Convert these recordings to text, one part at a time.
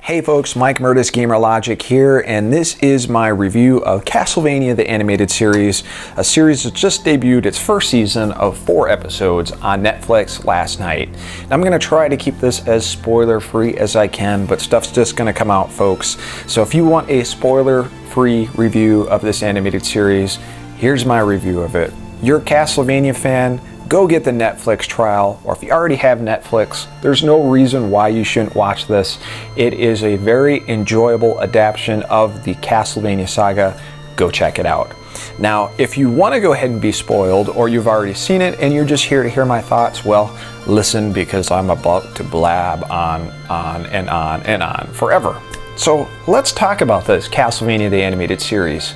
Hey folks, Mike Murtis Gamer Logic here, and this is my review of Castlevania the Animated Series, a series that just debuted its first season of 4 episodes on Netflix last night. And I'm going to try to keep this as spoiler-free as I can, but stuff's just going to come out, folks. So if you want a spoiler-free review of this animated series, here's my review of it. You're a Castlevania fan? Go get the Netflix trial, or if you already have Netflix, there's no reason why you shouldn't watch this. It is a very enjoyable adaptation of the Castlevania saga. Go check it out. Now, if you want to go ahead and be spoiled, or you've already seen it and you're just here to hear my thoughts, well, listen, because I'm about to blab on and on and on forever. So let's talk about this Castlevania the Animated Series.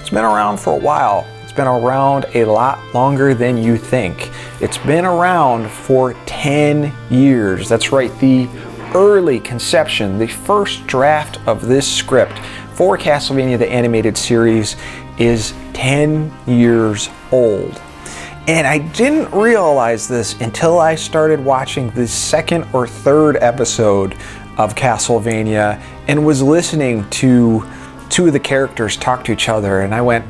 It's been around for a while. It's been around a lot longer than you think. It's been around for 10 years. That's right, the early conception, the first draft of this script for Castlevania the Animated Series is 10 years old. And I didn't realize this until I started watching the second or third episode of Castlevania and was listening to two of the characters talk to each other, and I went,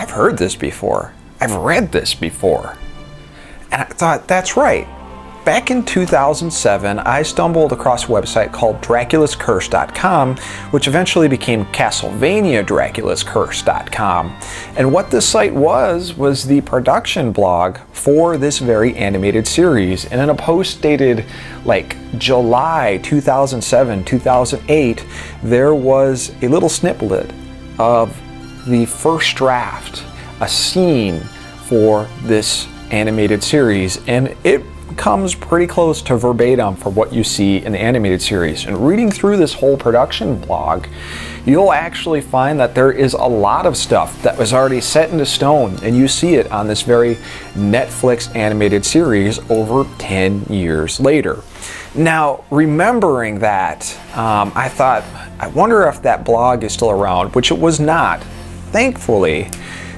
I've heard this before. I've read this before. And I thought, that's right. Back in 2007, I stumbled across a website called DraculasCurse.com, which eventually became CastlevaniaDraculasCurse.com. And what this site was the production blog for this very animated series. And in a post dated like July 2007, 2008, there was a little snippet of the first draft, a scene for this animated series, and it comes pretty close to verbatim for what you see in the animated series. And reading through this whole production blog, you'll actually find that there is a lot of stuff that was already set into stone, and you see it on this very Netflix animated series over 10 years later. Now, remembering that, I thought, I wonder if that blog is still around, which it was not. Thankfully,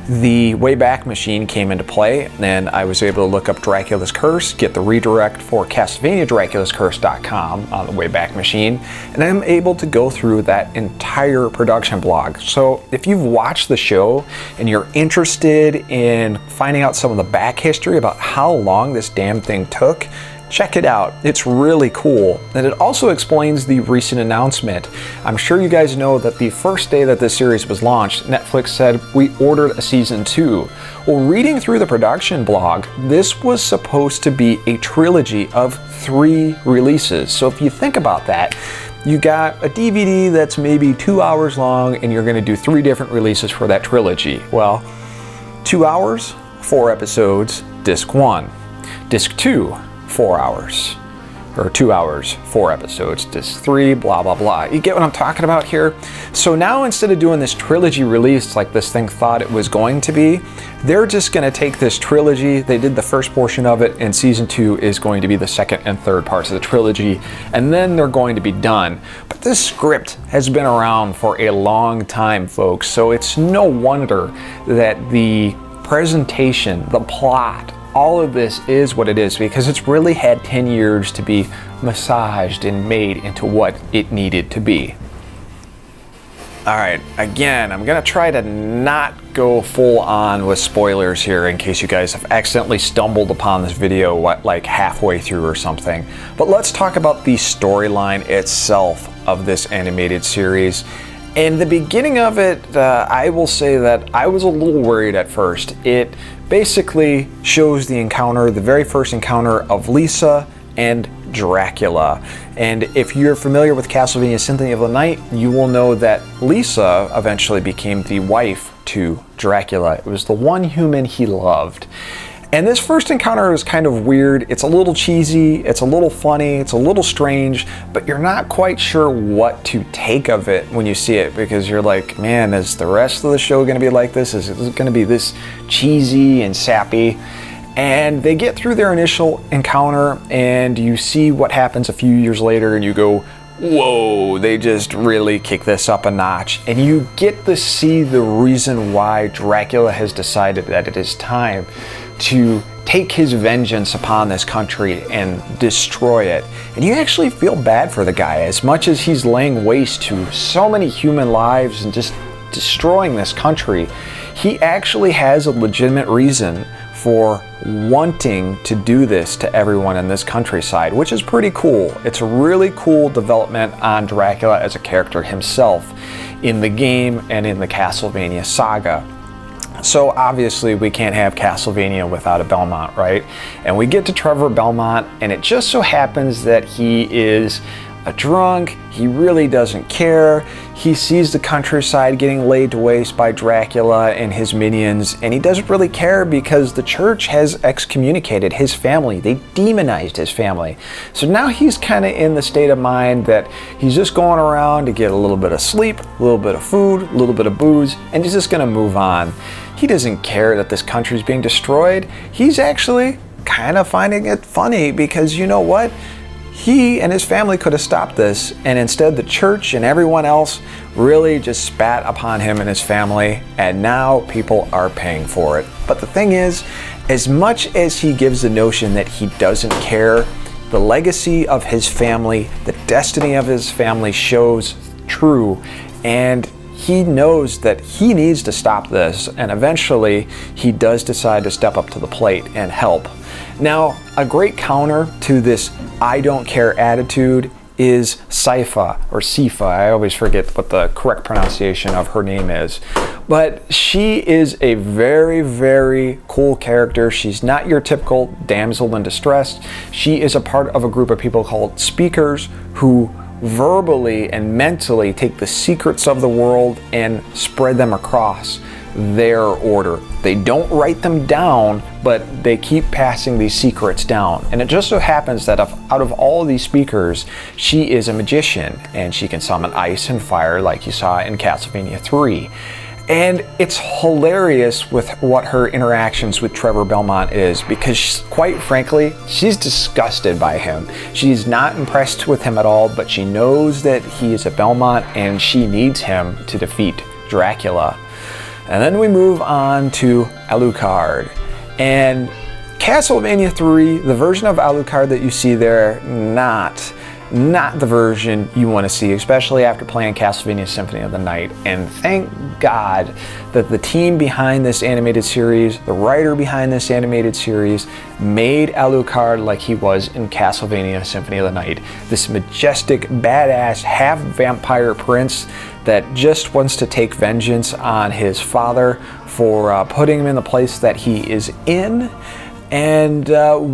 the Wayback Machine came into play, and I was able to look up Dracula's Curse, get the redirect for CastlevaniaDraculasCurse.com on the Wayback Machine, and I'm able to go through that entire production blog. So if you've watched the show and you're interested in finding out some of the back history about how long this damn thing took, check it out. It's really cool. And it also explains the recent announcement. I'm sure you guys know that the first day that this series was launched, Netflix said, we ordered a season 2. Well, reading through the production blog, this was supposed to be a trilogy of 3 releases. So if you think about that, you got a DVD that's maybe 2 hours long, and you're gonna do 3 different releases for that trilogy. Well, 2 hours, 4 episodes, disc 1. Disc 2, 4 hours, or 2 hours, 4 episodes, disc 3, blah, blah, blah. You get what I'm talking about here? So now, instead of doing this trilogy release like this thing thought it was going to be, they're just gonna take this trilogy. They did the first portion of it, and season 2 is going to be the second and third parts of the trilogy, and then they're going to be done. But this script has been around for a long time, folks, so it's no wonder that the presentation, the plot, all of this is what it is, because it's really had 10 years to be massaged and made into what it needed to be. Alright, again, I'm gonna try to not go full on with spoilers here in case you guys have accidentally stumbled upon this video like halfway through or something. But let's talk about the storyline itself of this animated series. In the beginning of it, I will say that I was a little worried at first. It basically shows the encounter, the very first encounter of Lisa and Dracula. And if you're familiar with Castlevania Symphony of the Night, you will know that Lisa eventually became the wife to Dracula. It was the one human he loved. And this first encounter is kind of weird. It's a little cheesy, it's a little funny, it's a little strange, but you're not quite sure what to take of it when you see it, because you're like, man, is the rest of the show gonna be like this? Is it gonna be this cheesy and sappy? And they get through their initial encounter, and you see what happens a few years later, and you go, whoa, they just really kick this up a notch. And you get to see the reason why Dracula has decided that it is time to take his vengeance upon this country and destroy it. And you actually feel bad for the guy. As much as he's laying waste to so many human lives and just destroying this country, he actually has a legitimate reason for wanting to do this to everyone in this countryside, which is pretty cool. It's a really cool development on Dracula as a character himself in the game and in the Castlevania saga. So obviously we can't have Castlevania without a Belmont, right? And we get to Trevor Belmont, and it just so happens that he is a drunk. He really doesn't care. He sees the countryside getting laid to waste by Dracula and his minions, and he doesn't really care because the church has excommunicated his family. They demonized his family. So now he's kind of in the state of mind that he's just going around to get a little bit of sleep, a little bit of food, a little bit of booze, and he's just going to move on. He doesn't care that this country's being destroyed. He's actually kind of finding it funny because, you know what? He and his family could have stopped this, and instead the church and everyone else really just spat upon him and his family, and now people are paying for it. But the thing is, as much as he gives the notion that he doesn't care, the legacy of his family, the destiny of his family shows true, and he knows that he needs to stop this, and eventually he does decide to step up to the plate and help. Now, a great counter to this I don't care attitude is Sipho, or Sipho. I always forget what the correct pronunciation of her name is. But she is a very, very cool character. She's not your typical damsel in distress. She is a part of a group of people called Speakers who verbally and mentally take the secrets of the world and spread them across their order. They don't write them down, but they keep passing these secrets down. And it just so happens that out of all of these speakers, she is a magician, and she can summon ice and fire like you saw in Castlevania 3. And it's hilarious with what her interactions with Trevor Belmont is, because quite frankly, she's disgusted by him. She's not impressed with him at all, but she knows that he is a Belmont and she needs him to defeat Dracula. And then we move on to Alucard. And Castlevania 3, the version of Alucard that you see there, not the version you want to see, especially after playing Castlevania Symphony of the Night. And thank God that the team behind this animated series, the writer behind this animated series, made Alucard like he was in Castlevania Symphony of the Night. This majestic, badass, half-vampire prince that just wants to take vengeance on his father for putting him in the place that he is in, and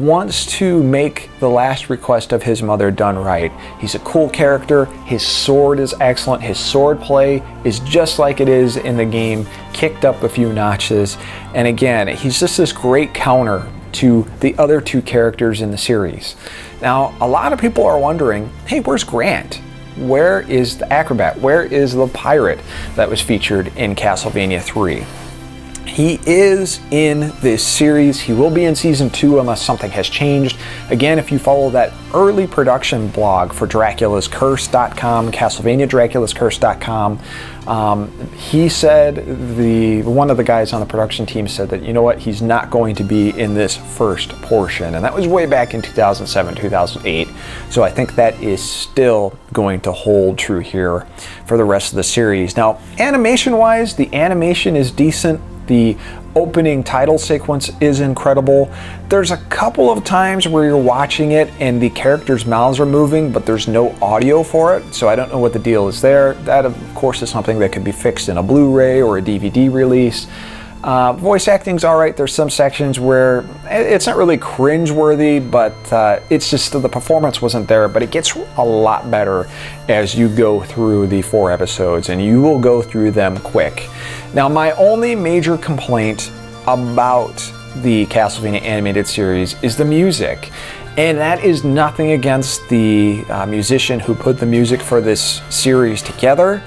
wants to make the last request of his mother done right. He's a cool character. His sword is excellent. His sword play is just like it is in the game, kicked up a few notches. And again, he's just this great counter to the other two characters in the series. Now, a lot of people are wondering, hey, where's Grant? Where is the Acrobat? Where is the pirate that was featured in Castlevania 3? He is in this series. He will be in Season 2 unless something has changed. Again, if you follow that early production blog for DraculasCurse.com, CastlevaniaDraculasCurse.com, he said, one of the guys on the production team said that, you know what, he's not going to be in this first portion. And that was way back in 2007, 2008. So I think that is still going to hold true here for the rest of the series. Now, animation-wise, the animation is decent. The opening title sequence is incredible. There's a couple of times where you're watching it and the characters' mouths are moving, but there's no audio for it, so I don't know what the deal is there. That, of course, is something that could be fixed in a Blu-ray or a DVD release. Voice acting's alright. There's some sections where it's not really cringe-worthy, but it's just the performance wasn't there, but it gets a lot better as you go through the 4 episodes, and you will go through them quick. Now, my only major complaint about the Castlevania animated series is the music. And that is nothing against the musician who put the music for this series together.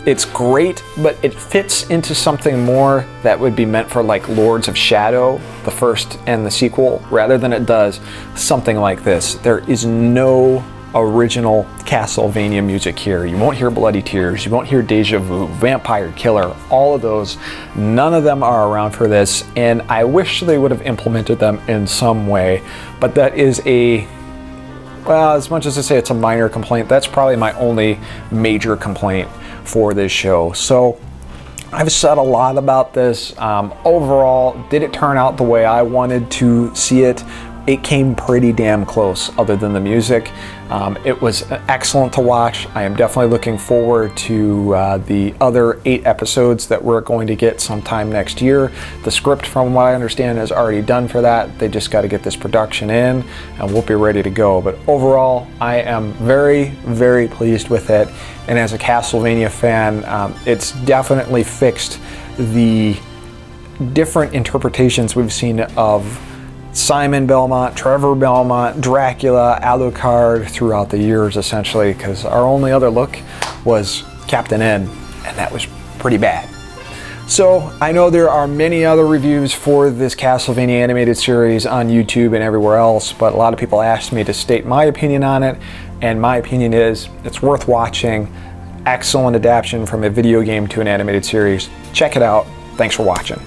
It's great, but it fits into something more that would be meant for like Lords of Shadow, the first and the sequel, rather than it does something like this. There is no original Castlevania music here. You won't hear Bloody Tears, you won't hear Deja Vu, Vampire Killer, all of those. None of them are around for this, and I wish they would have implemented them in some way, but that is a, well, as much as I say it's a minor complaint, that's probably my only major complaint for this show. So I've said a lot about this. Overall, did it turn out the way I wanted to see it? It came pretty damn close, other than the music. It was excellent to watch. I am definitely looking forward to the other 8 episodes that we're going to get sometime next year. The script, from what I understand, is already done for that. They just got to get this production in, and we'll be ready to go. But overall, I am very, very pleased with it. And as a Castlevania fan, it's definitely fixed the different interpretations we've seen of Simon Belmont, Trevor Belmont, Dracula, Alucard throughout the years, essentially, because our only other look was Captain N, and that was pretty bad. So I know there are many other reviews for this Castlevania animated series on YouTube and everywhere else, but a lot of people asked me to state my opinion on it, and my opinion is it's worth watching. Excellent adaptation from a video game to an animated series. Check it out. Thanks for watching.